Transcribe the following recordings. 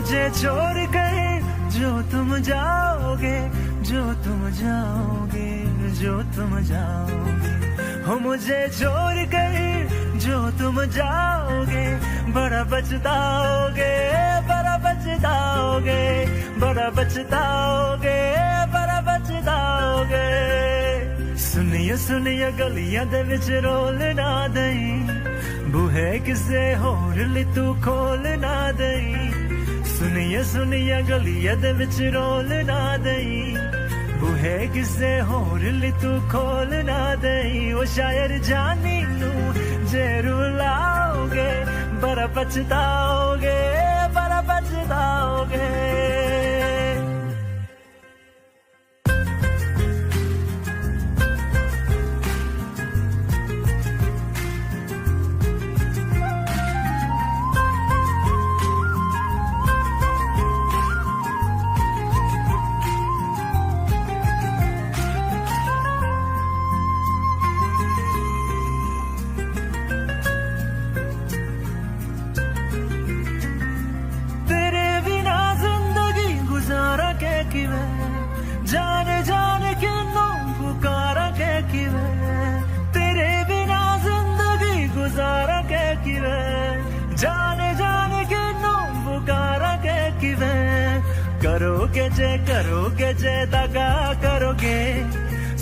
मुझे छोड़ कर जो तुम जाओगे, जो तुम जाओगे, जो तुम जाओगे। हो मुझे छोड़ कर जो तुम जाओगे, बड़ा पछताओगे, बड़ा पछताओगे, बड़ा पछताओगे, बड़ा पछताओगे। सुनिए सुनिए गलियां दे विच रोल ना दई, बूहे किसे होर ली तू खोल ना दई। सुनिए सुनिए गलियां दे विच रोल ना दई, बूहे किसे होर ली तू खोल ना दई। ओ शायर जानी नू जे रुलाओगे, बड़ा पछताओगे, बड़ा पछताओगे। जाने जाने क्यों पुकारा के किवे, तेरे बिना जिंदगी गुजारा के किवे। जाने जाने क्यों पुकारा के किवे, करोगे जे दगा करोगे,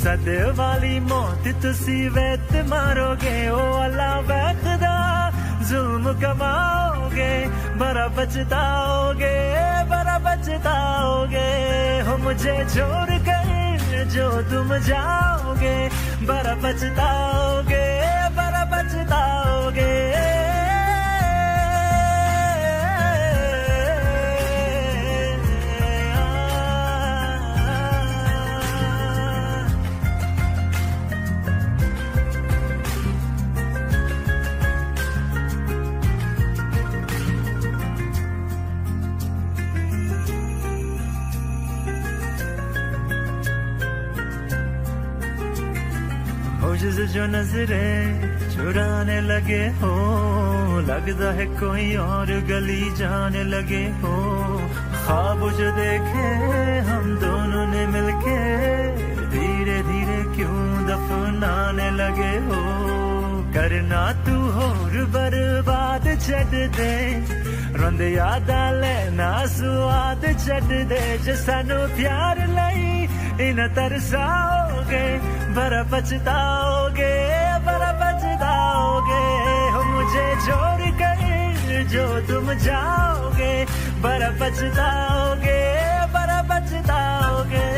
सदे वाली मौत तुसी वेत मारोगे। ओ अल्लाह वैखदा जुल्म कमाओगे, बड़ा पछताओगे, बड़ा पछताओगे। हो मुझे छोड़ कर जो तुम जाओगे, बड़ा पछताओगे, बड़ा पछताओगे। मुझसे जो नजरे चुराने लगे हो, लगता है कोई और गली जाने लगे हो। ख्वाब जो देखे हम दोनों ने मिलके, धीरे धीरे क्यों दफनाने लगे हो। करना तू होर बर्बाद छड़ दे, रोंद यादा लेना स्वाद छड़ दे। जे सानू प्यार लई इन तरसाओगे, बड़ा पछताओगे, बड़ा पछताओगे। हो मुझे छोड़ कर जो तुम जाओगे, बड़ा पछताओगे, बड़ा पछताओगे।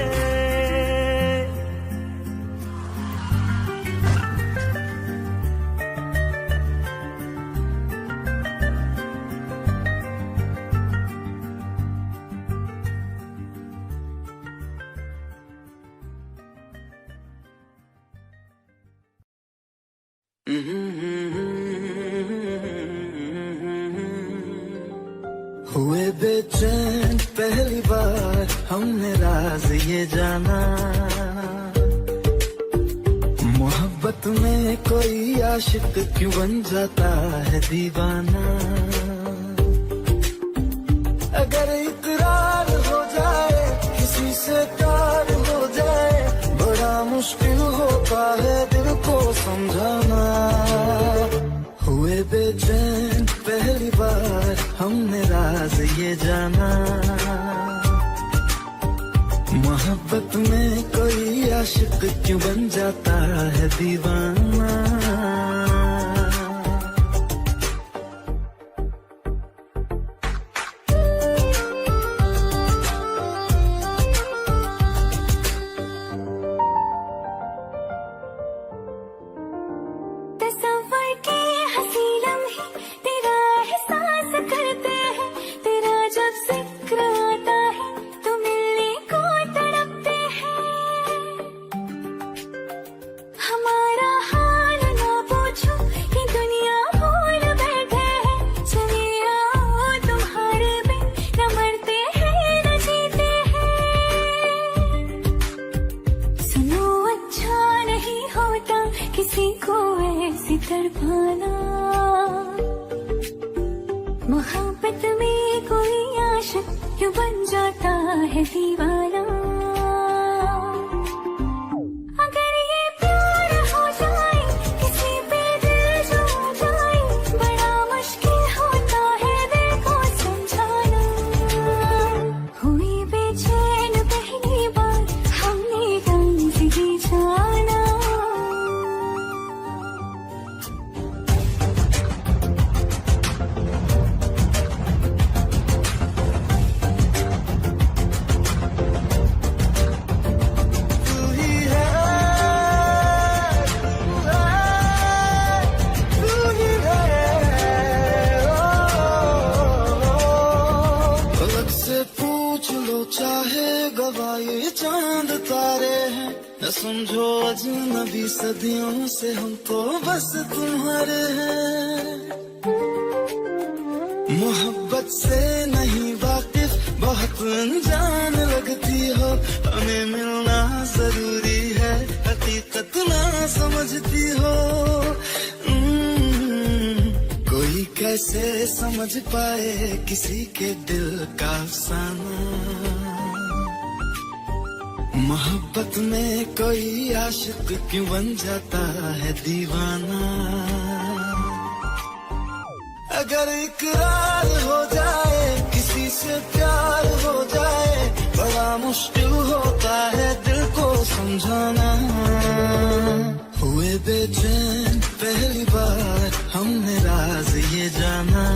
हुए बेचैन पहली बार हमने राज ये जाना, मोहब्बत में कोई आशिक क्यों बन जाता है दीवाना। अगर इकरार हो जाए किसी से प्यार हो जाए, बड़ा मुश्किल होता है दिल को समझाना। हुए बेचैन पहली बार हमने राज ये जाना, मोहब्बत में कोई आशिक क्यों बन जाता है दीवाना। मोहब्बत में कोई आशिक क्यों बन जाता है दीवाना। अगर ये प्यार हो जाए किसी पे दिल जो जाए, बड़ा मुश्किल होता है दिल को समझाना। हुई बेचैन पहली बार हमने गम से जी जाना। पूछ लो चाहे गवाए चांद तारे हैं, न समझो अजनबी सदियों से हम तो बस तुम्हारे हैं। मोहब्बत से नहीं वाकिफ बहुत अनजान लगती हो, हमें मिलना जरूरी है हकीकत ना समझती हो। कोई कैसे समझ पाए किसी के दिल का अफसाना। मोहब्बत में कोई आशिक क्यों बन जाता है दीवाना। अगर इकरार हो जाए किसी से प्यार हो जाए, बड़ा मुश्किल होता है दिल को समझाना। हुए बेचैन पहली बार हमने राज ये जाना।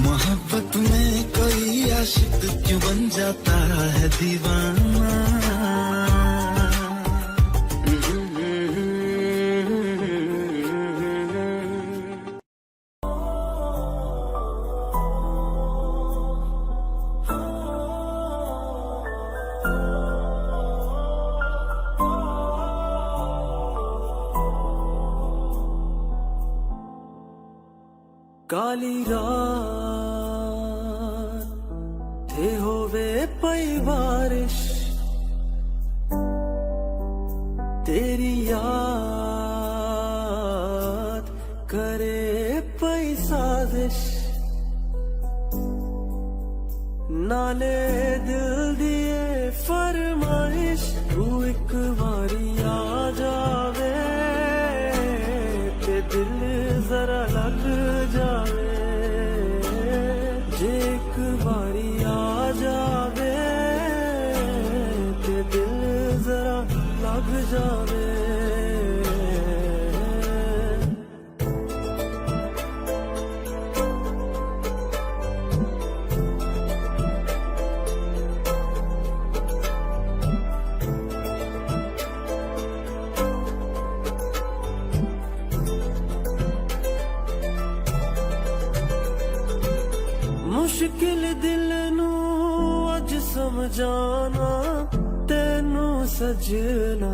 मोहब्बत में कोई आशिक क्यों बन जाता है दीवाना। काली रात थे होवे पई बारिश, तेरी याद करे पई साजिश। नाले दिल दिए फरमाइश, तू एक बारी आ जावे ते दिल जरा लग जावे। जे एक बारी आ जावे ते दिल जरा लग जावे। मुश्किल दिल नू अज समझाना, तेनू सजना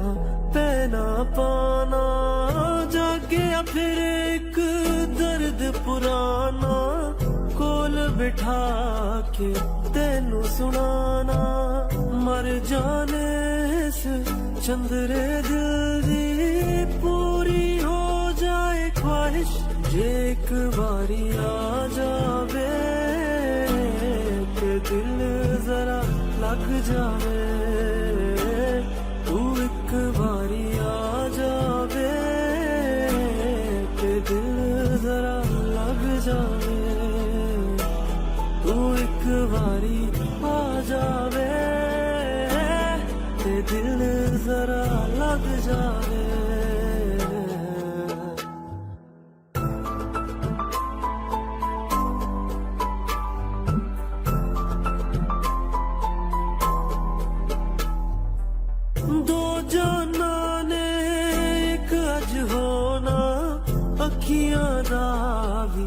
पैना पाना। जागे फिर एक दर्द पुराना, कोल बिठा के तेनू सुनाना। मर जाने से चंद्रे दिल दी पूरी हो जाए ख्वाहिश। जे एक बारी आ जावे दिल जरा लग जावे। तू एक बारी आ जावे ते दिल जरा लग जावे। तू एक बारी आ जावे ते दिल जरा लग जावे। दो जाना ने एक अज होना, अखियां दा भी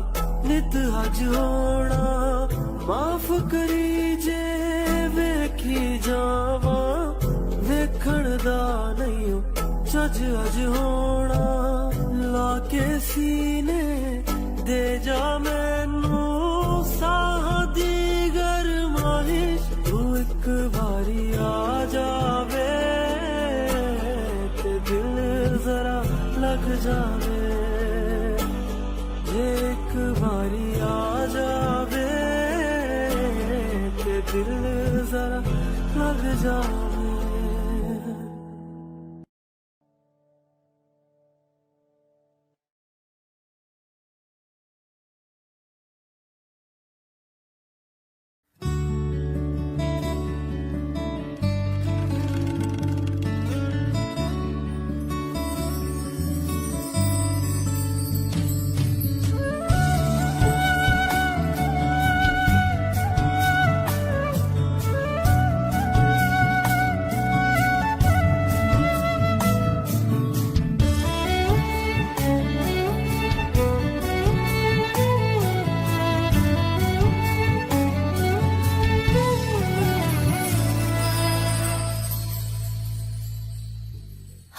नित अज होना। माफ करी जे वेखी जावा, वेखण दा नहीं सज अज होना। लाके सीने दे जा मैनू साह दी गरमाइश। तू एक बारी आ जावे दिल जरा लग जावे। एक बारी आ जावे जाओगे।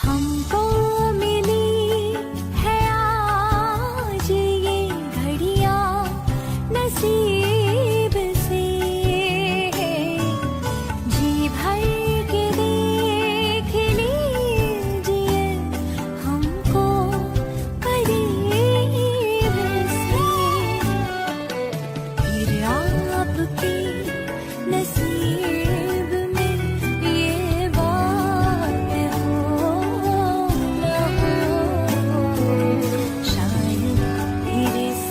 हमको मिली है आज ये घड़ियां नसीब से, जी भर के देख लीजिए हमको करीब से, फिर आपके नसीब में ये बात हो न हो, शायद फिर इस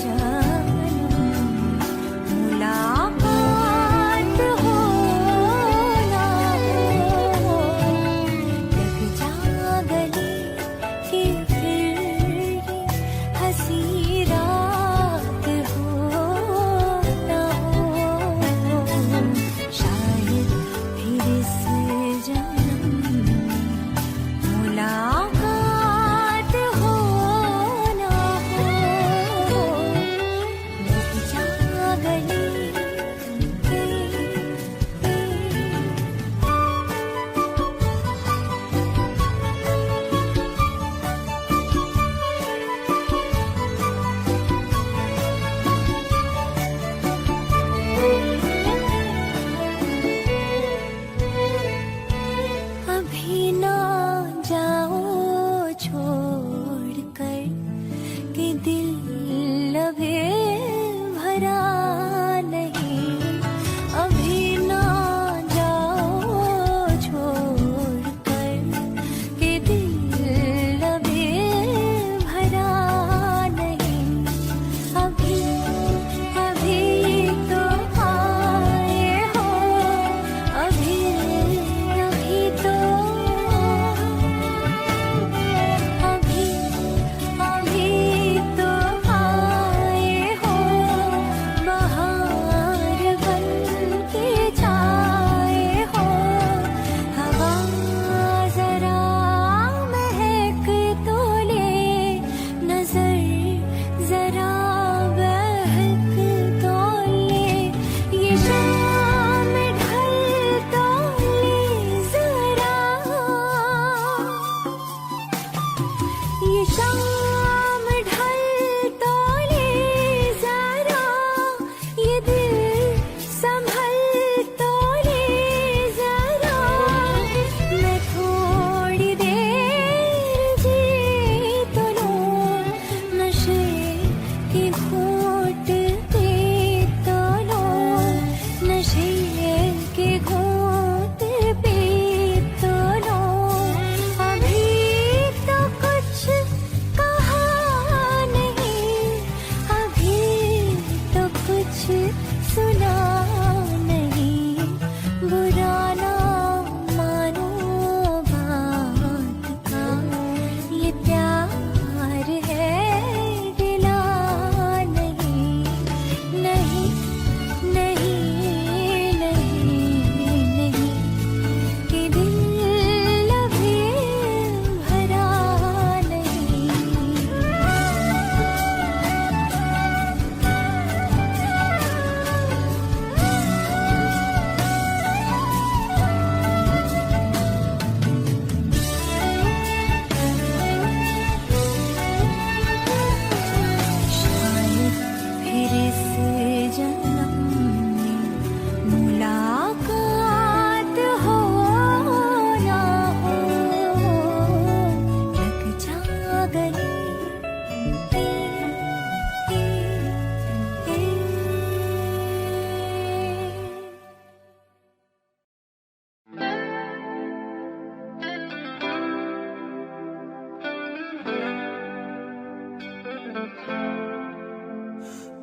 जन्म मुलाकात हो न हो, लग जा गले कि फिर ये हंसी रात हो न हो, शायद फिर इस जन्म मुलाकात हो न हो, लग जा गले अभी ना जाओ छोड़ कर कि दिल अभी भरा नहीं, अभी ना जाओ छोड़ कर कि दिल अभी भरा नहीं, अभी अभी तो आए हो, अभी अभी तो अभी अभी तो आए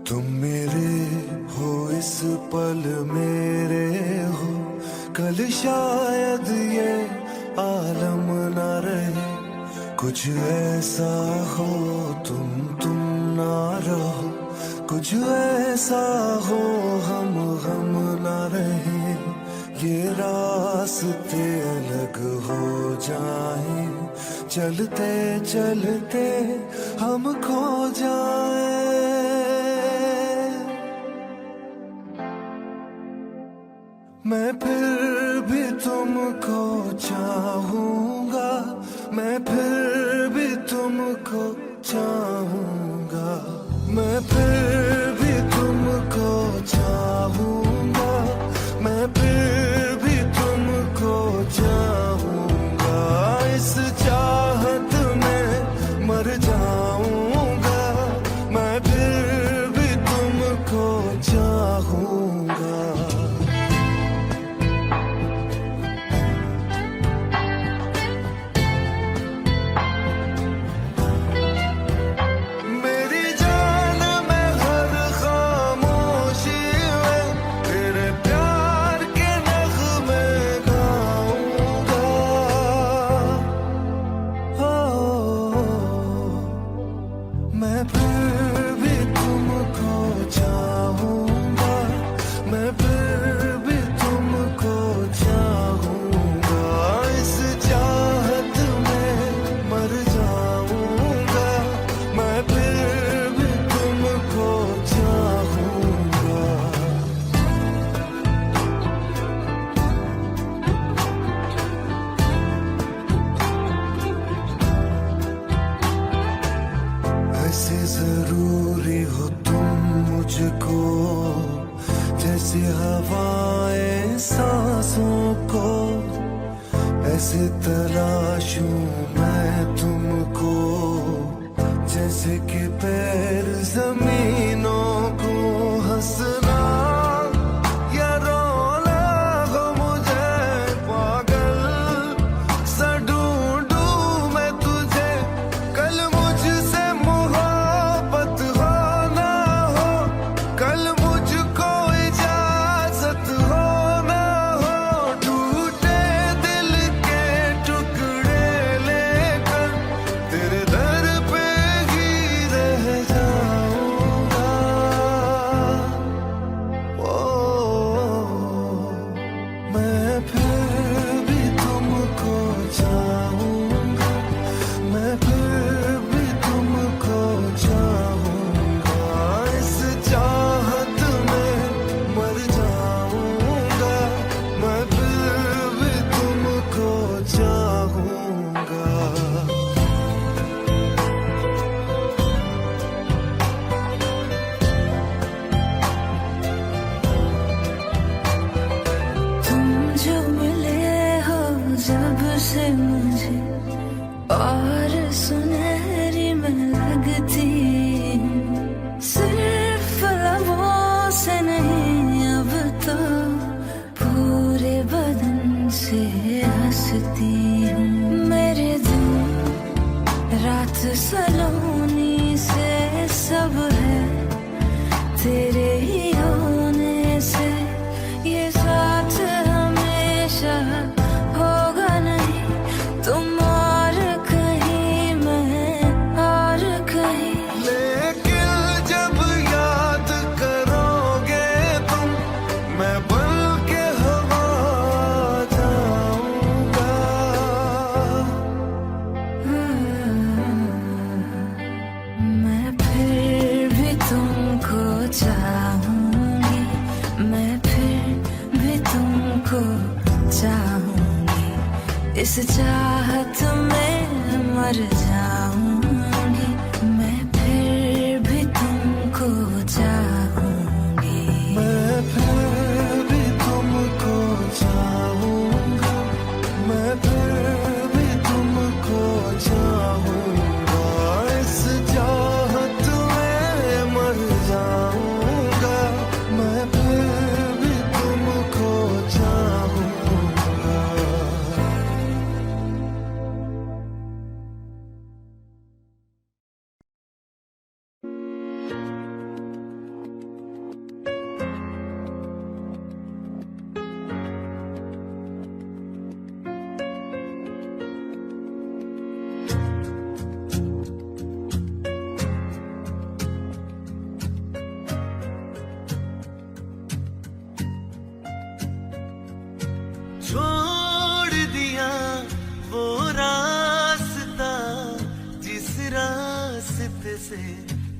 तुम मेरे हो इस पल मेरे हो, कल शायद ये आलम ना रहे। कुछ ऐसा हो तुम ना रहो, कुछ ऐसा हो हम ना रहे। ये रास्ते अलग हो जाए, चलते चलते हम खो जाए। मैं फिर भी तुमको चाहूंगा, मैं फिर भी तुमको चाहूंगा, मैं फिर भी तुमको चाहूंगा, मैं फिर भी तुमको चाहूंगा। इस चाहत में मर जाऊंगा, मैं फिर भी तुमको चाहूंगा। मैं फिर भी तुमको चाहूंगा, मैं फिर भी तुमको चाहूंगा। इस चाहत में मर जाऊंगा, मैं फिर भी तुमको चाहूंगा। ऐसे जरूरी हो तुम मुझको, जैसे हवाएं सांसों को। ऐसे तलाशूं मैं तुमको, जैसे कि पैर जमीनों को। हंसना या रोना हो मुझे पागल सा ढूंढूं मैं तुझे। कल मुझसे मोहब्बत हो ना हो, कल मुझको इजाजत हो ना हो। टूटे दिल के टुकड़े लेकर तेरे दर पे ही रह जाऊंगा। ओ मैं फिर भी तुमको चाहूंगा, मैं फिर भी तुमको चाहूंगा। इस चाहत में मर जाऊंगा, मैं फिर भी तुमको चाहूंगा। तुम जो मिले हो जब से मुझे, और सुनहरी मैं लगती हूँ। सिर्फ लबों से नहीं अब तो पूरे बदन से हंसती हूँ। मेरे दिन रात सलोनी से सब है तेरे ही होने से। ये साथ हमेशा होगा नहीं, तुम और कहीं मैं और कहीं। लेकिन जब याद करोगे तुम, मैं बन के हवा जाऊंगा। मैं फिर भी तुमको चाहूंगी, मैं फिर भी तुमको चाहूंगी। इस चाहत में मर जाऊंगी, मैं फिर भी तुमको चाहूंगी। मैं फिर भी तुमको चाहूंगा, मैं फिर भी तुमको चाहूंगा। इस चाहत में मर जाऊंगा, मैं फिर भी तुमको चाहूंगा। से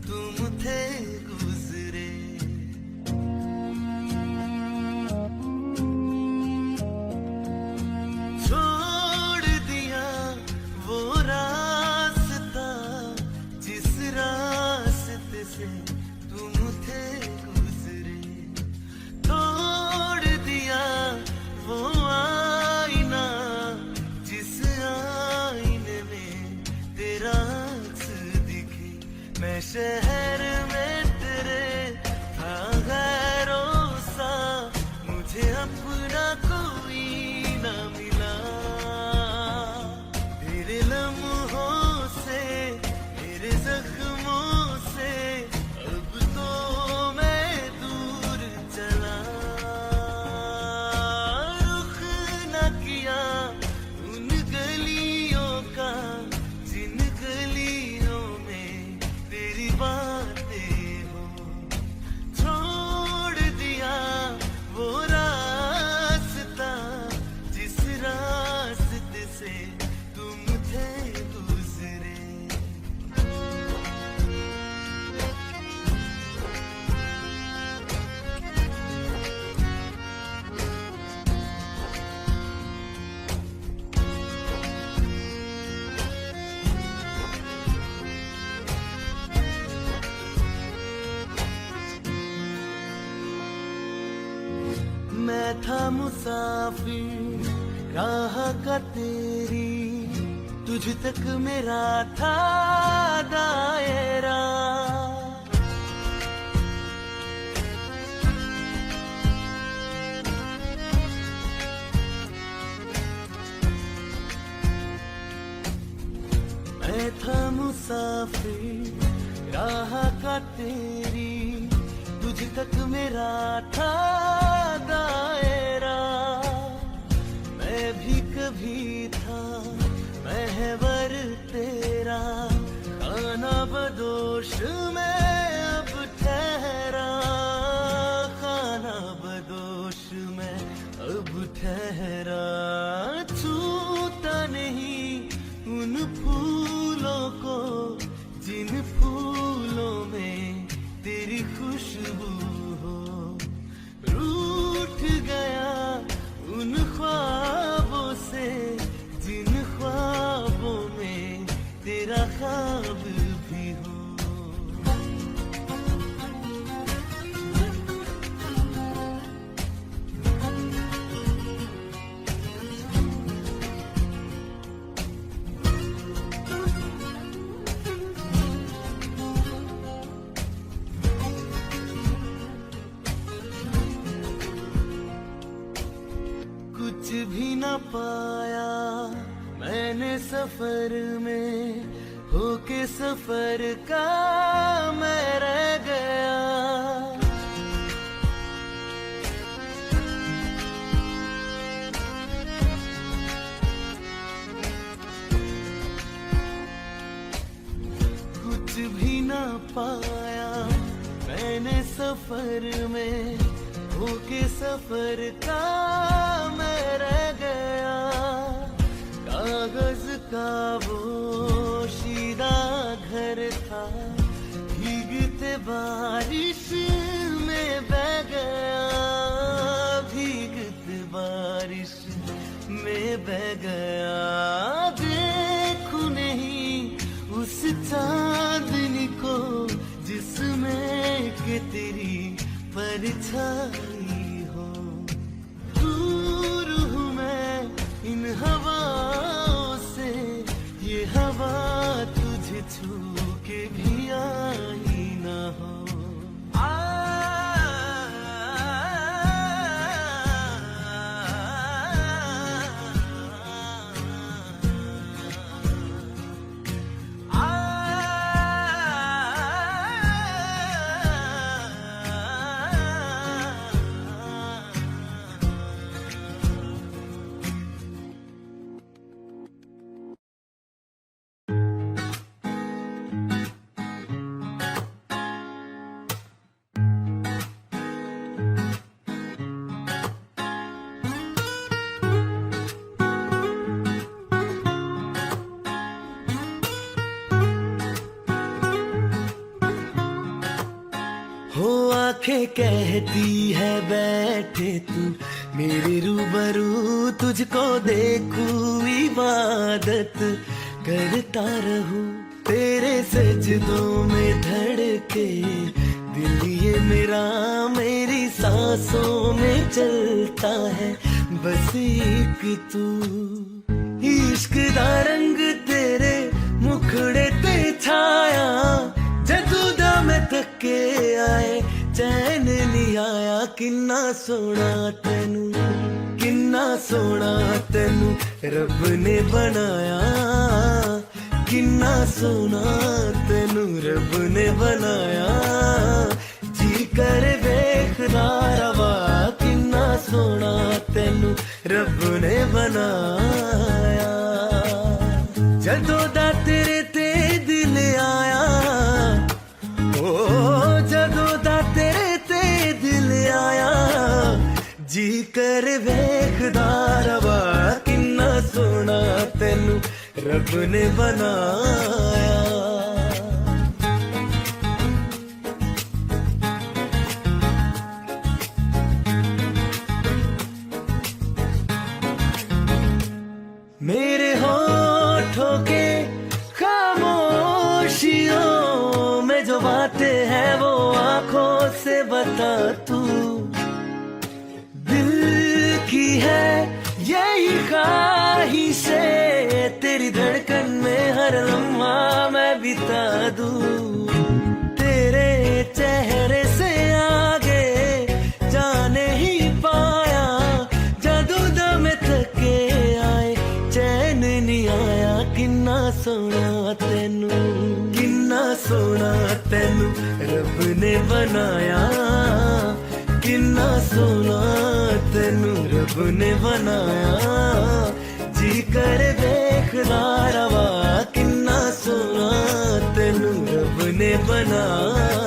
तुम थे गुजरे। छोड़ दिया वो रास्ता जिस रास्ते से तुम थे गुजरे। तोड़ दिया वो आईना जिस आईने में तेरा अक्स दिखे। मैं शहर में तेरे था गैरों सा, मुझे अपना कोई न मिला। तेरे लम्हों से मेरे जख्मों से अब तो मैं दूर चला। रुख न किया उन गलियों का जिन गलियों में तेरी बातें हो। छोड़ दिया वो रास्ता जिस रास्ते से तुम थे गुजरे। मैं था मुसाफिर राह का तेरी, तुझ तक मेरा था दायरा। मैं था मुसाफिर राह का तेरी, तुझ तक मेरा था दायरा। मैं भी कभी था महवर तेरा, खाना बदोश मैं अब ठहरा। खाना बदोश मैं अब ठहरा। छूता नहीं उन फूलों को जिन फूलों में तेरी खुशबू हो। रूठ गया उन ख्वाबों से जिन ख्वाबों में तेरा ख्वाब भी हो। कुछ भी न पाया मैंने सफर में, होके सफर का मैं रह गया। कुछ भी न पाया मैंने सफर में, होके सफर का मैं रह गया। कागज का वो शीदा घर था, भीगते बारिश में बह गया। भीगते बारिश में बह गया। देखूं नहीं उस चांदनी को जिसमें के तेरी परछाई हो। दूर हूँ मैं इन हवाओं से, ये हवा तुझे छू के भी आई ना हो। हो आंखें कहती है बैठे तू मेरे रूबरू, तुझको देखूं इबादत करता रहूं, तेरे सजदों में धड़के दिल ये मेरा, मेरी सांसों में चलता है बस एक तू। इश्क दा रंग तेरे मुखड़े ते छाया, जदू दा मैं थके आए चैन नहीं आया, किन्ना सोना तेनू, किन्ना सोना तेनू रब ने बनाया, किन्ना सोना तेनू रब ने बनाया, जी कर वेखदा रवा, किन्ना सोना तेनू रब ने बनाया। जदों दा तेरे ते दिल आया, ओ जदों दा तेरे ते दिल आया, जी कर वेखदा रवा, किन्ना सोना तेनू रब ने बनाया। मेरे होठों के खामोशियों में जो बातें हैं वो आंखों से बता तू, दिल की है यही ख्वाहिशें, तेरी धड़कन में हर लम्हा मैं बिता दूं, तेरे चेहरे से आगे जाने ही पाया, जादू दम थके आए चैन नहीं आया, किन्ना सोना तेनू, किन्ना सोना तेनू रब ने बनाया, किन्ना सोना तेनू रब ने बनाया, जी कर देखदा रवा, किन्ना सोना तेनू रब ने बनाया।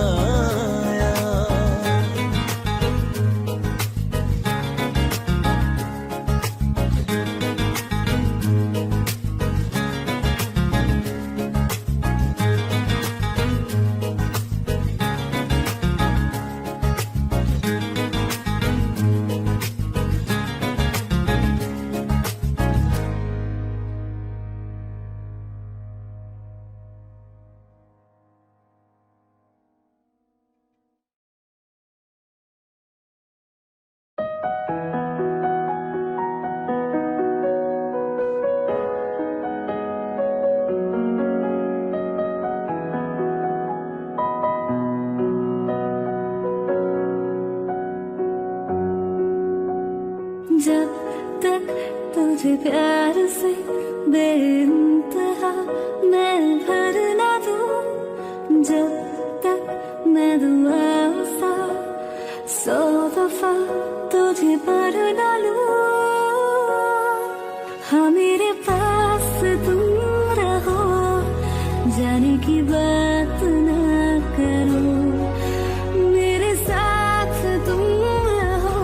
जब तक तुझे प्यार से बेइंतहा मैं भर ना दूं, जब तक मैं दुआ सा 100 दफा तुझे पर ना लूं, हाँ मेरे पास तुम रहो, जाने की बात ना करो, मेरे साथ तुम रहो,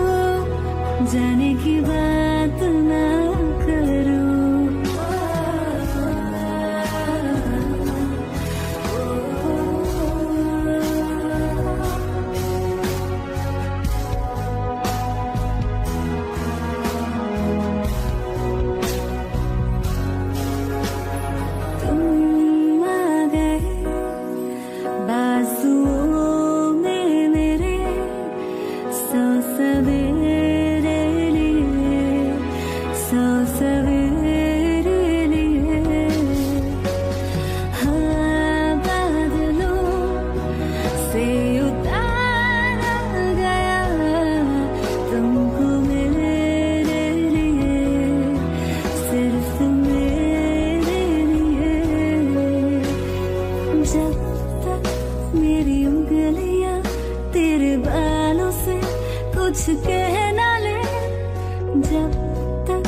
जाने की बात ना करो। तुम आ गए बाजुओं में मेरे, 100 सवेरे लिए, 100 सवेरे लिए, हाँ बादलों से उतारा गया तुमको मेरे लिए, सिर्फ मेरे लिए। जब तक मेरी उंगलियां तेरे बालों से कुछ कह ना ले, जब तक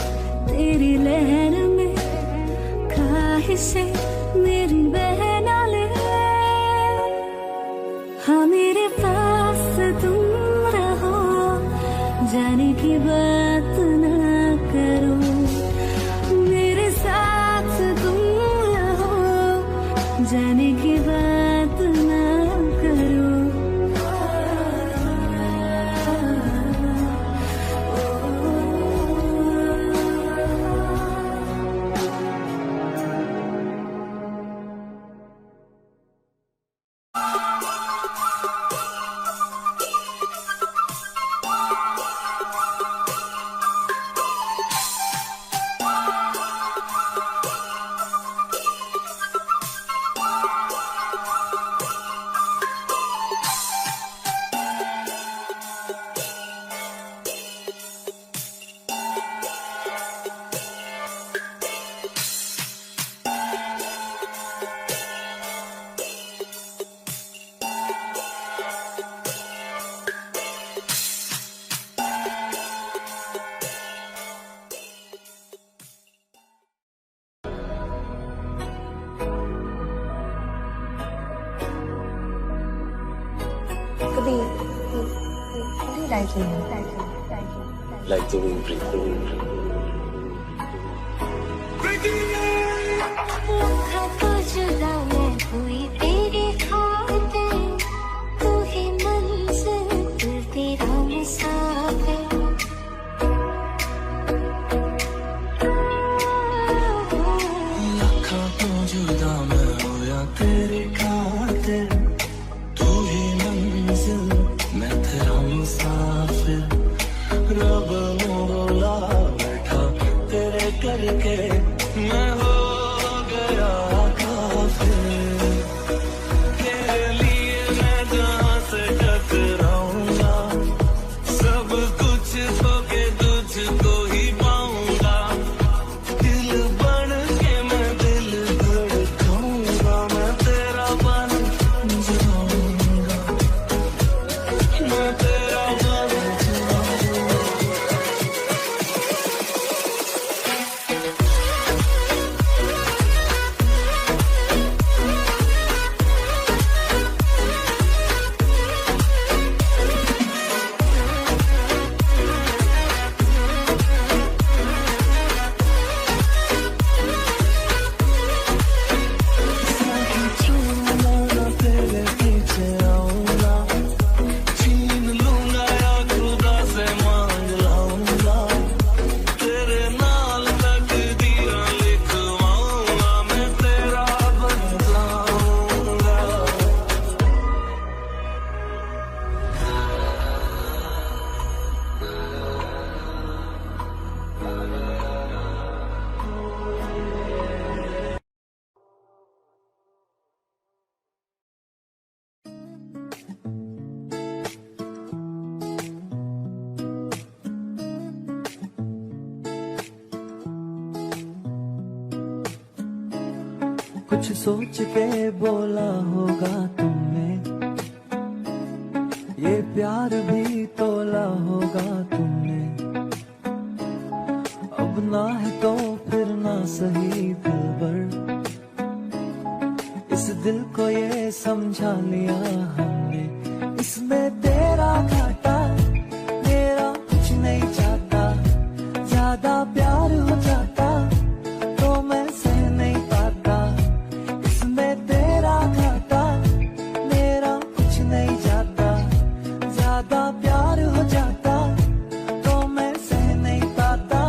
तेरी लहर में ख्वाहिशें मेरी बह ना ले, हाँ मेरे पास तुम रहो, जाने की बात ना करो, मेरे साथ तुम रहो, जाने की बात ना करो। Really like you. Like the wind breathe. था तो जुदा मैं हुई तेरी खातिर, तू ही मंजिल तू तेरा मुसाफिर। लखा तो जुदा मैं होया तेरी खातिर, तू ही मंजिल मैं तेरा मुसाफिर। रब मोला बैठा तेरे करके मैं हो गया काफिर। तेरे लिए मैं जहाँ से टकराऊंगा, सब कुछ होके तुझको ही पाऊंगा। दिल बन के मैं दिल धड़काऊंगा, मैं तेरा बन जाऊंगा, मैं तेरा बन जाऊंगा। तेरे पीछे आऊंगा, छीन लूंगा या खुदा से मांग लाऊंगा। तेरे नाल तकदीरां लिखवाऊंगा, मैं तेरा बन जाऊंगा। कुछ सोच के बोला होगा तुमने, ये प्यार भी तोला होगा तुमने। अब ना है तो फिर ना सही दिलबर, इस दिल को ये समझा लिया हमने। इसमें तेरा घाटा मेरा कुछ नहीं चाहता, ज्यादा प्यार हो जाता तो मैं सह नहीं पाता। इसमें तेरा घाटा मेरा कुछ नहीं जाता, ज्यादा प्यार हो जाता तो मैं सह नहीं पाता।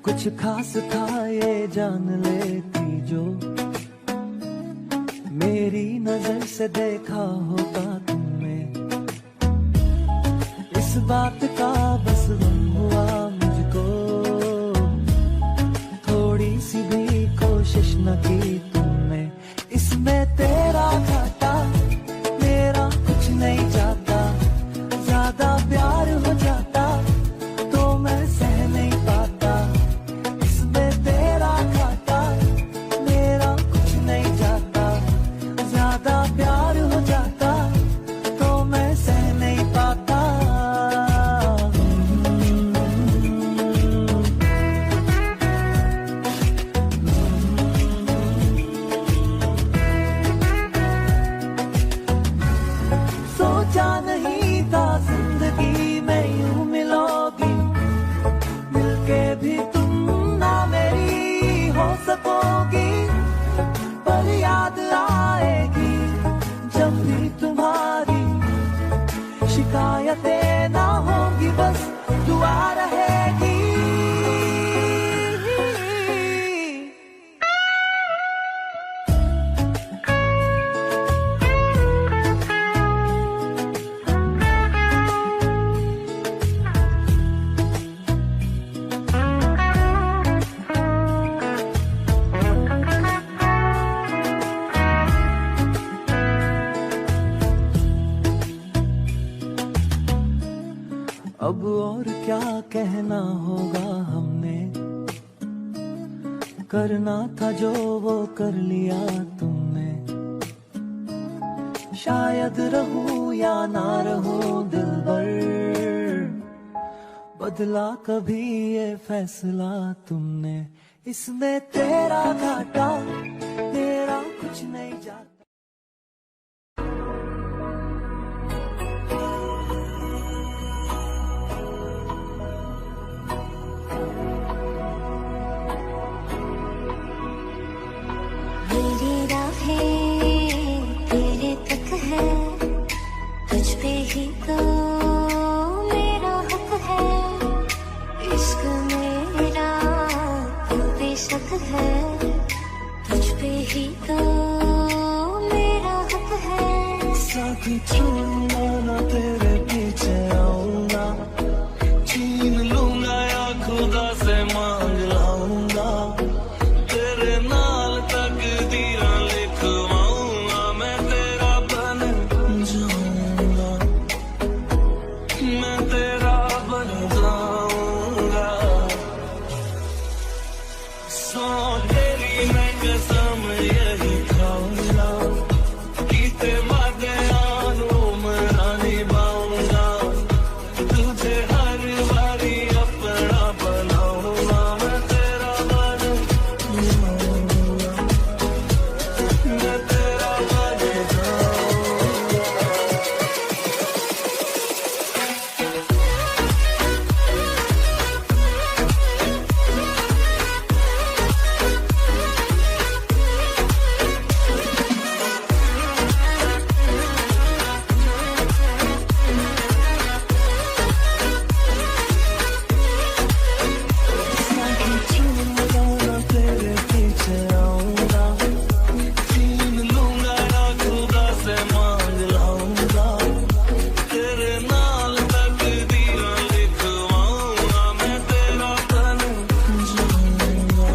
कुछ खास था ये जान लेती जो, मेरी नजर से देखा होगा तुमने। इस बात का बस गम हुआ मुझको, थोड़ी सी भी कोशिश न की तुमने। इसमें तेरा घाटा मेरा कुछ नहीं जाता, ज्यादा प्यार हो जाता तो मैं सह नहीं पाता। इसमें तेरा घाटा मेरा कुछ नहीं जाता, ज्यादा प्यार हो जाता तो मैं सह नहीं पाता। सोचा नहीं था जिंदगी में यूं मिलोगी, मिलके भी तुम ना मेरी हो सकोगी। पर याद आएगी जब भी तुम्हारी, शिकायतें ना होंगी बस दुआ रहेगी। अब और क्या कहना होगा हमने, करना था जो वो कर लिया तुमने। शायद रहूं या ना रहूं दिलबर, बदला कभी ये फैसला तुमने, इसमें तेरा घाटा मेरा कुछ नहीं जाता। मेरी राहें तेरे तक है, तुझ पे ही तो मेरा हक है। इश्क मेरा दिल पे शक है, तुझ पे ही तो मेरा हक है। साथी छूना ना तेरे पीछे आऊंगा, छीन लूंगा या खुदा से मांग लाऊंगा, तेरे नाल तकदीरां लिखवाऊंगा, मैं तेरा बन जाऊंगा, मैं तेरा बन जाऊंगा। सौ तेरी मैं कसम यही खाऊंगा, कीते वादे आनू मना निभाऊंगा, तुझे हर बारी अपना बनाऊंगा, मैं तेरा बन जाऊंगा, मैं तेरा बन जाऊंगा। साथी छूना ना तेरे पीछे आऊंगा, छीन लूंगा या खुदा से मांग लाऊंगा, तेरे नाल तकदीरां लिखवाऊंगा, मैं तेरा बन जाऊंगा,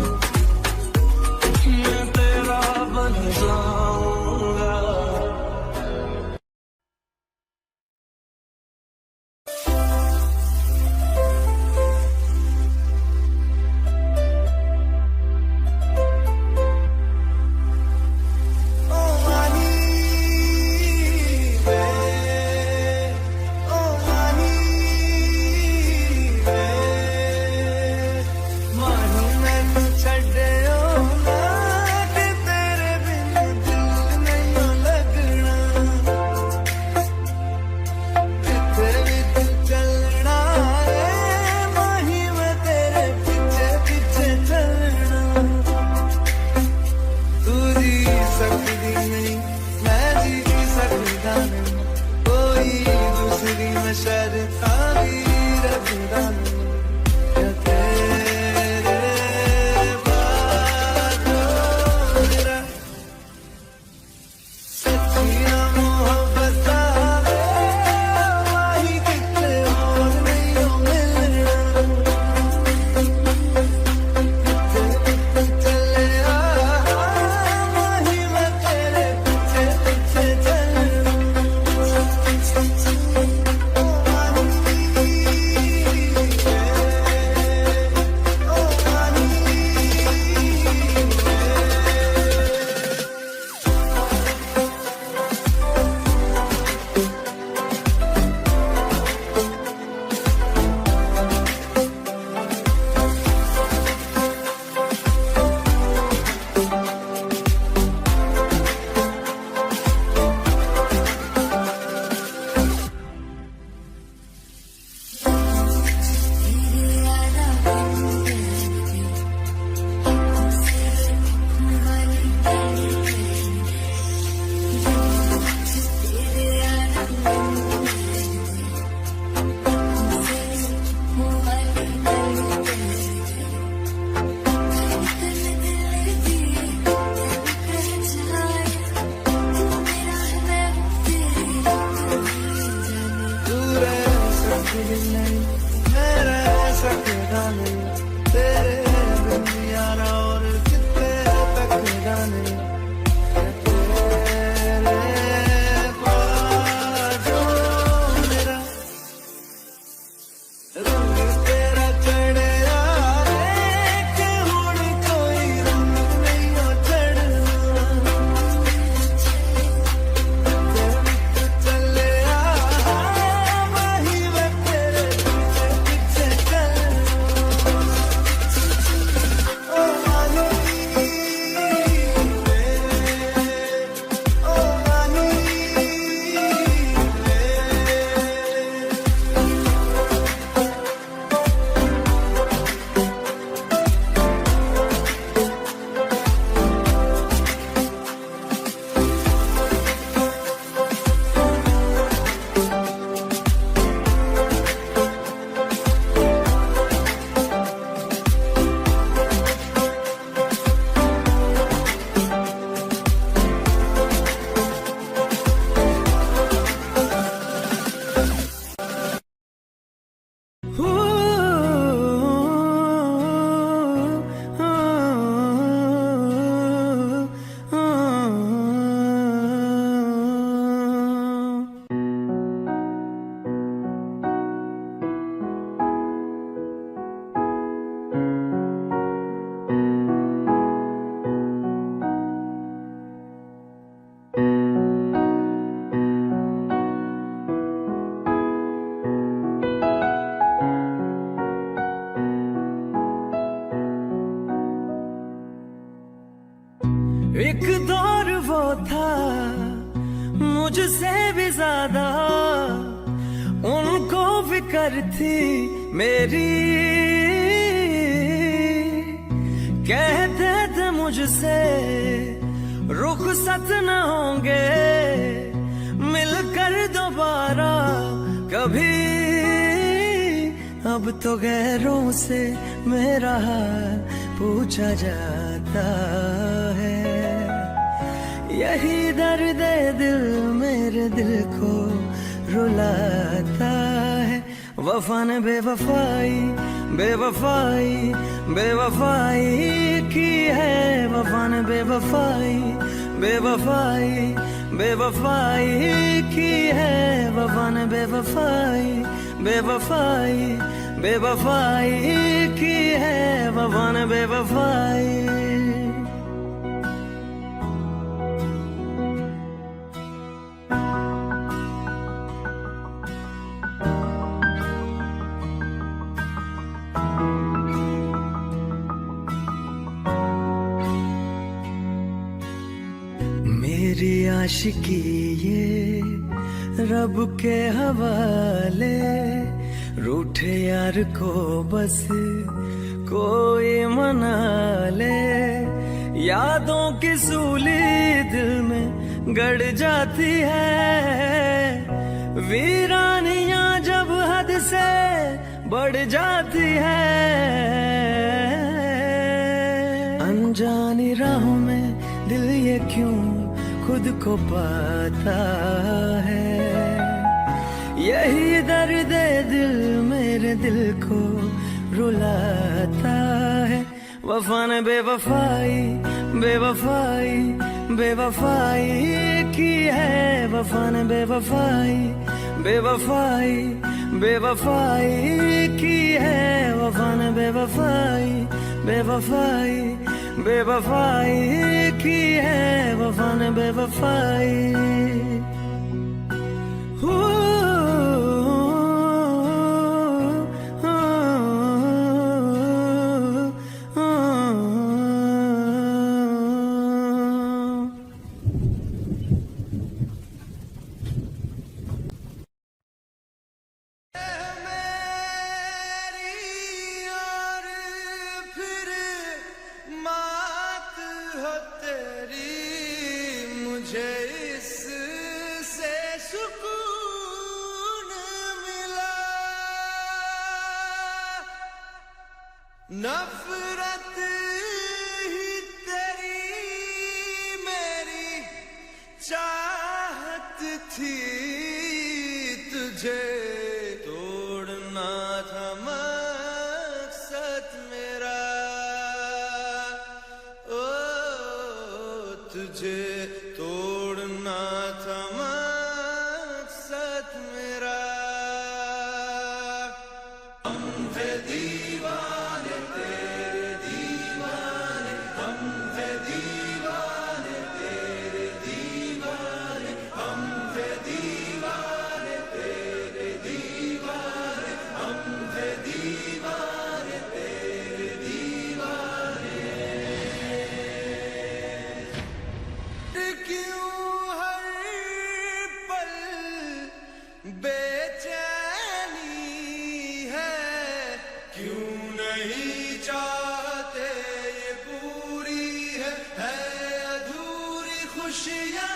मैं तेरा बन जाऊंगा। ओ माही वे, ओ माही वे, माही मैनू छड्डियो ना, कि तेरे बिन दिल नहीं लगना, किथे भी तू चलना है, माही मैं तेरे पीछे पीछे चलना। तू जी सकती नहीं, मैं जी सकता नहीं, कोई दूसरी मैं शर्ता भी रखता नहीं, क्या तेरे बाद मेरा सच्चियां मोहब्बतां माही किते और नहीं मिलना, किते चले माही मैं तेरे पीछे पीछे चलना। थी मेरी, कहते थे मुझसे रुखसत न होंगे मिलकर दोबारा कभी। अब तो गैरों से मेरा हाल पूछा जाता है, यही दर्द दिल मेरे दिल को रुलाता है। वफा ने बेवफाई बेवफाई बेवफाई की है, वफा ने बेवफाई बेवफाई बेवफाई की है, वफा ने बेवफाई बेवफाई बेवफाई की है, वफा ने बेवफाई। मेरी आशिकी ये रब के हवाले, रूठे यार को बस कोई मना ले। यादों की सूली दिल में गड़ जाती है, वीरानियां जब हद से बढ़ जाती है। अनजानी राहों में दिल ये क्यों खुद को पाता है, यही दर्द दिल मेरे दिल को रुलाता है। वफा ने बेवफाई बेवफाई बेवफाई की है, वफा ने बेवफाई बेवफाई बेवफाई की है, वफा ने बेवफाई बेवफाई बेवफाई की है, वफा ने बेवफाई। नफरत ही तेरी मेरी चाहत थी, तुझे तोड़ना था मकसद मेरा। ओ तुझे तोड़ना था मकसद मेरा। हम थे दीवाने तेरे दीवाने, हम थे दीवाने तेरे दीवाने, हम थे दीवाने तेरे दीवाने, हम थे दीवाने तेरे दीवाने। क्यों हर पल बेचैनी है, क्यों नहीं चाहते ये पूरी है अधूरी खुशियाँ।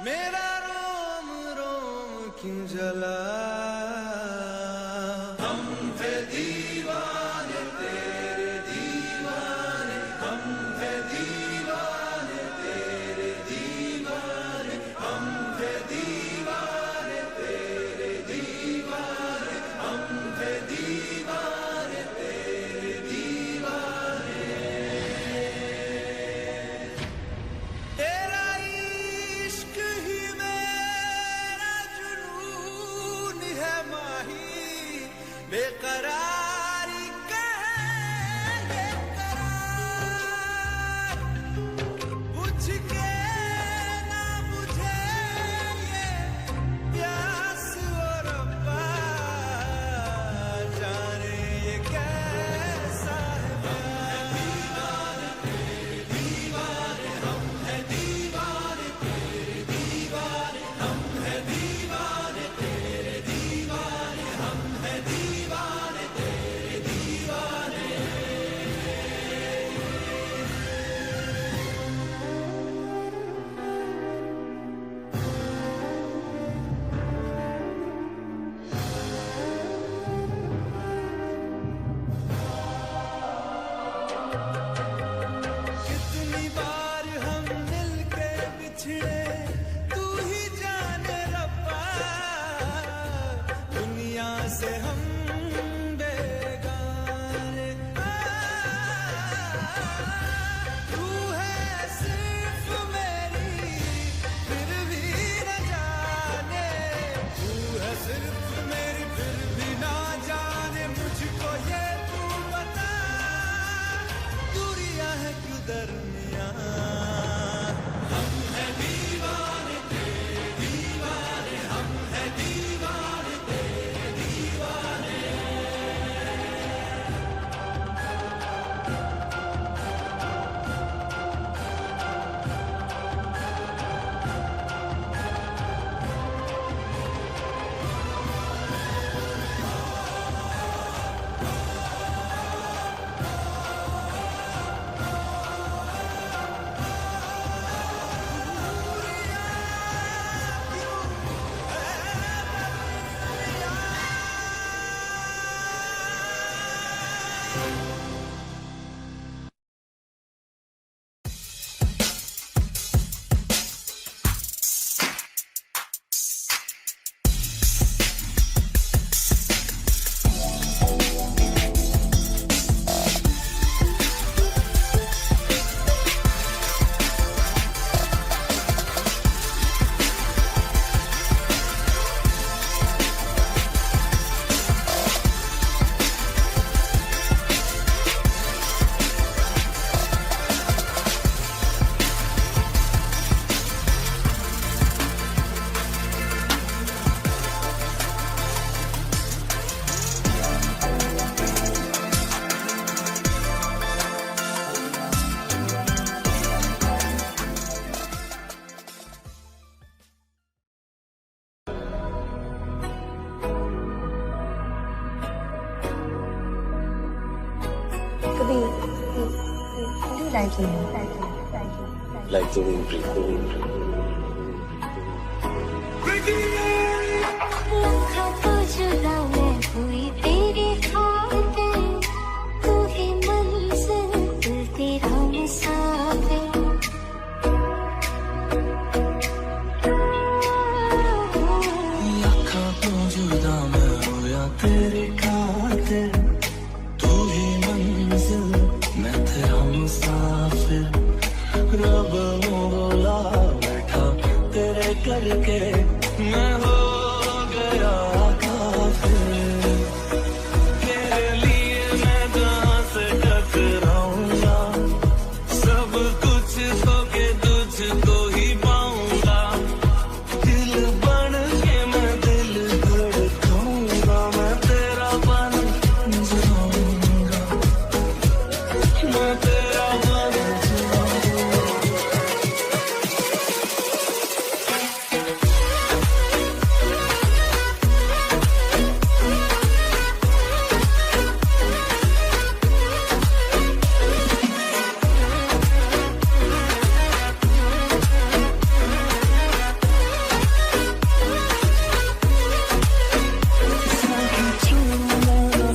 मेरा रोम रोम क्यों जला। हम थे दीवाने तेरे दीवाने, हम थे दीवाने तेरे दीवाने, हम थे दीवाने तेरे दीवाने, हम थे दीवाने तेरे दीवाने। तेरा इश्क ही मेरा जुनून है माही, बेकरारी कहेंगे करार। बुझ के ना बुझे ये प्यास और रब्बा, जाने ये कैसा है प्यार। दीवाने तेरे दीवाने, हम हैं दीवाने तेरे दीवाने, हम हैं दीवाने तेरे दीवाने, हम Thank you. Like the wind breathe. लम्हा तो जुदा मैं हुई तेरी खातिर, तू ही मंजिल दिल तेरा मुसाफिर। लम्हा तो जुदा मैं हुआ तेरी खातिर, तू ही मंजिल मैं तेरा मुसाफिर। रब बोला बैठा तेरे करके मैं हो गया काफिर। तेरे लिए मैं जहाँ से टकराऊंगा, सब कुछ खो के तुझको ही पाऊंगा। दिल बन के मैं दिल धड़काऊंगा, मैं तेरा बन जाऊंगा, मैं तेरा बन जाऊंगा।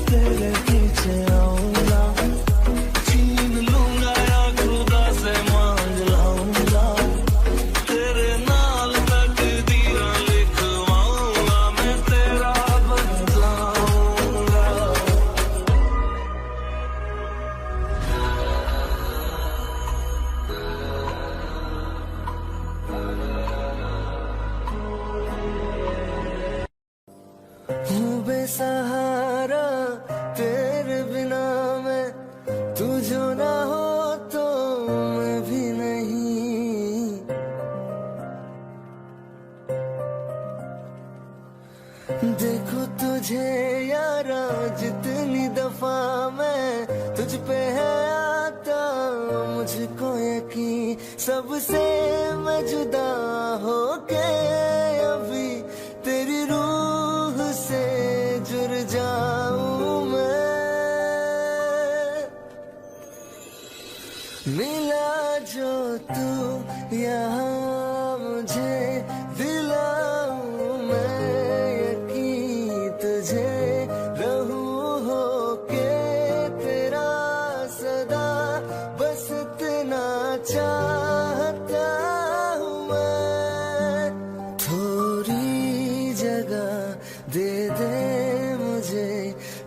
तेरे पीछे आऊंगा, छीन लूंगा या खुदा से मांग लाऊंगा। तेरे नाल तकदीरें लिखवाऊंगा, मैं तेरा बन जाऊंगा। हूँ बेसहारा तेरे बिना मैं, तू जो ना हो तो मैं भी नहीं। देखो तुझे यारा जितनी दफा मैं तुझ पे है आता, मुझको यकीन सबसे मैं जुदा होके अभी तेरी रूह से जुड़ जाऊं मैं। मिला जो तू यहाँ मुझे दिलाऊं मैं यकीन, तुझे रहूं होके तेरा सदा, बस इतना चाहता हूँ मैं। थोड़ी जगह दे दे मुझे,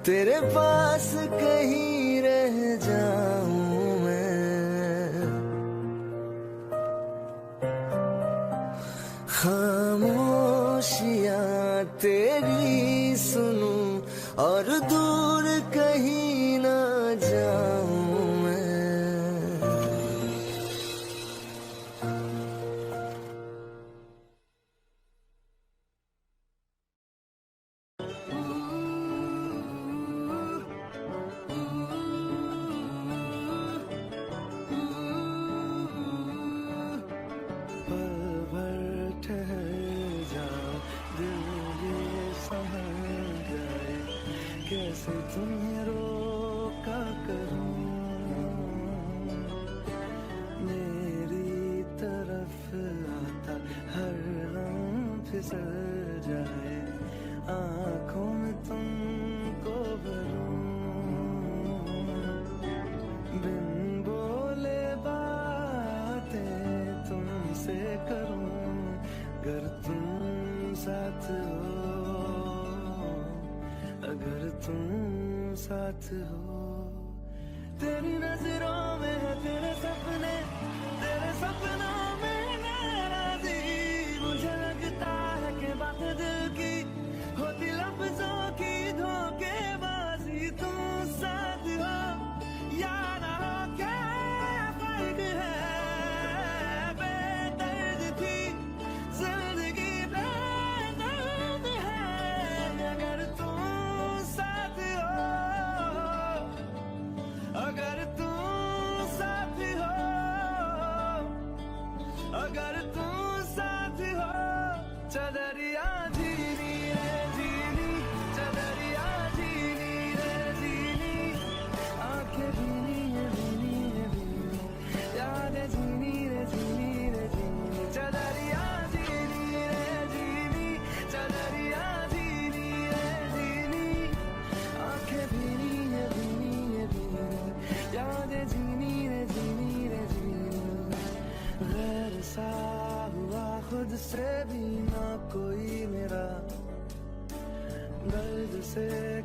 तेरे पास कहीं रह जाऊं मैं। खामोशियाँ तेरी सुनूं और दूर कहीं ना जाऊं मैं। पल भर ठहर जाओ, दिल ये समझ जाए, कैसे तुम्हें रोका करूं। मेरी तरफ आता हर लम्हा फिसल जाए, आँखों में तुमको भरूं। बिन बोले बातें तुमसे करूं, अगर तुम साथ हो, अगर तुम साथ हो। तेरी नजरों में है तेरे सपने, तेरे सपनों में नाराजी। मुझे लगता है कि बात दिल की होती लफ्जों की धोखेबाजी। तुम साथ हो या ना हो क्या फर्क है, बेदर्द थी जिंदगी बेदर्द है। अगर तुम साथ हो, अगर तुम साथ हो, अगर तुम साथ हो, चदरिया जी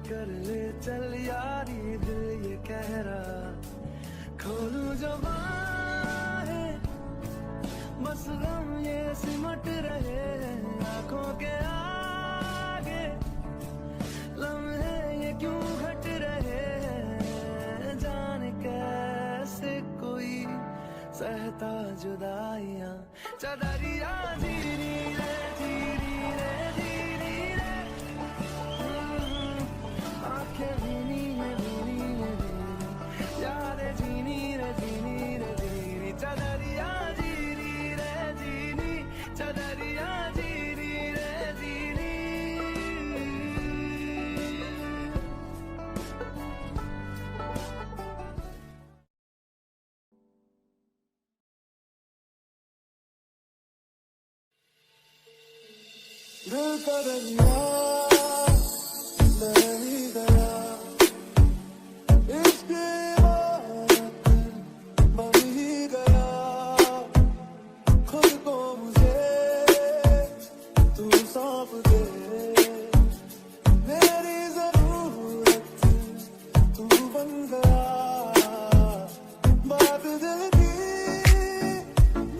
कर ले चल यारी दिल ये कह रहा खोलूं जो बाहें बस गम ये सिमट रहे आंखों के आगे लम्हे ये क्यों घट रहे जाने कैसे कोई सहता जुदाइयां चदरिया धीरे रे आंखें भीनी है यादें जीनी रे चदरिया जीनी रे जीनी चदरिया जीनी रे जीनी दिल का दरिया मैं ही गया इसके बाद बन ही गया खुद को मुझे तू सौंप दे मेरी जरूरत तू बन गया बात दिल की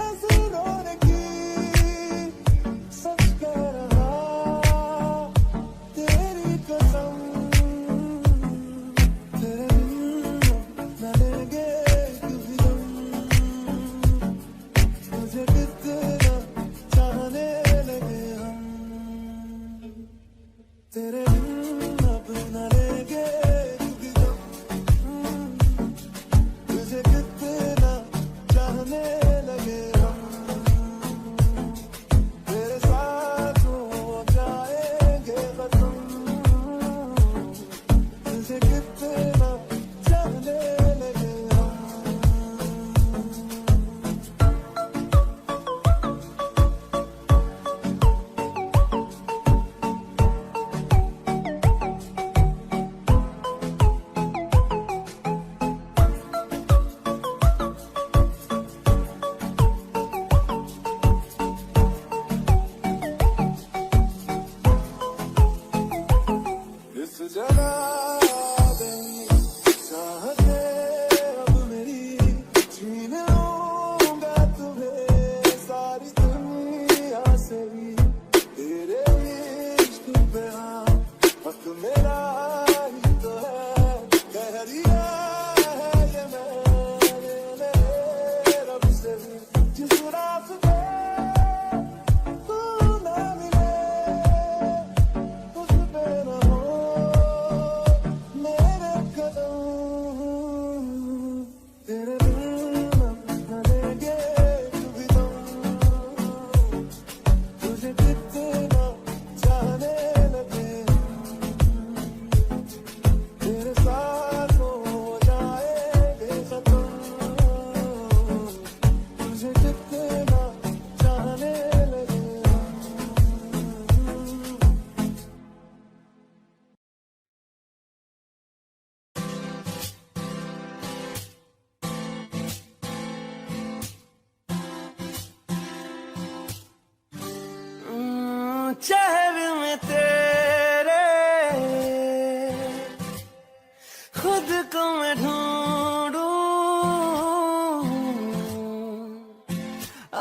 नजरों ने की सच कह रहा तेरी कसम तेरे न लेंगे कभी हम तुझे कितना चाहने लगे हम तेरे अब न लेंगे कभी हम तुझे कितना चाहने लगे हम तेरे साथ हो जाएंगे खत्म तुझे कितना चाहने लगे हम इस जगह चाहते अब मेरी छीन लूंगा तुम्हें सारी दुनिया से भी तेरे इश्क पे हाँ हक मेरा ही तो है कह दिया है ये मैंने रब से भी जिस रास्ते तू ना मिले उस पे न हो मेरे कदम तेरे बिन न लेंगे कभी तुम तुझे कितना चाहने लगे तेरे साथ हो जाएंगे खत्म तुझे कितना चाहने लगे चेहरे में तेरे खुद को मैं ढूंढूं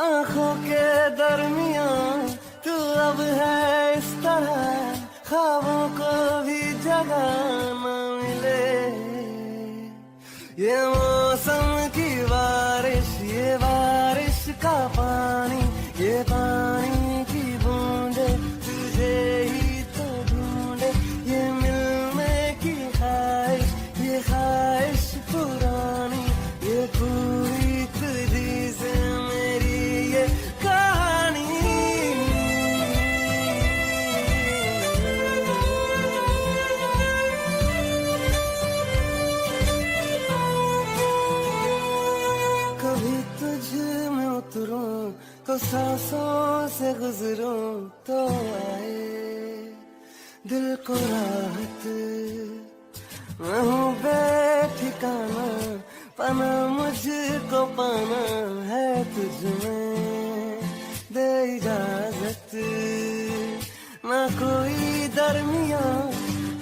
आंखों के दरमियां तू अब है इस तरह ख्वाबों को भी जगह न मिले ये मौसम की बारिश ये बारिश का पानी ये पानी की बूंदे तुझे ही तो ढूंढे ये मिलने की ख्वाहिश ये ख्वाहिश पुरानी ये पूरी तुझी से मेरी ये कहानी कभी तुझ में उतरूं तो सांसों से गुजरूं तो आए दिल को राहत मैं हूँ बेठिकाना पना मुझको पाना है तुझ में दे इजाजत ना कोई दरमिया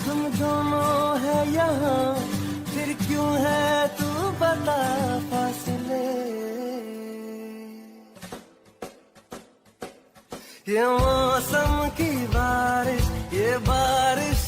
हम दोनों यहाँ फिर क्यों है तू बता फासले। ये मौसम की बारिश, ये बारिश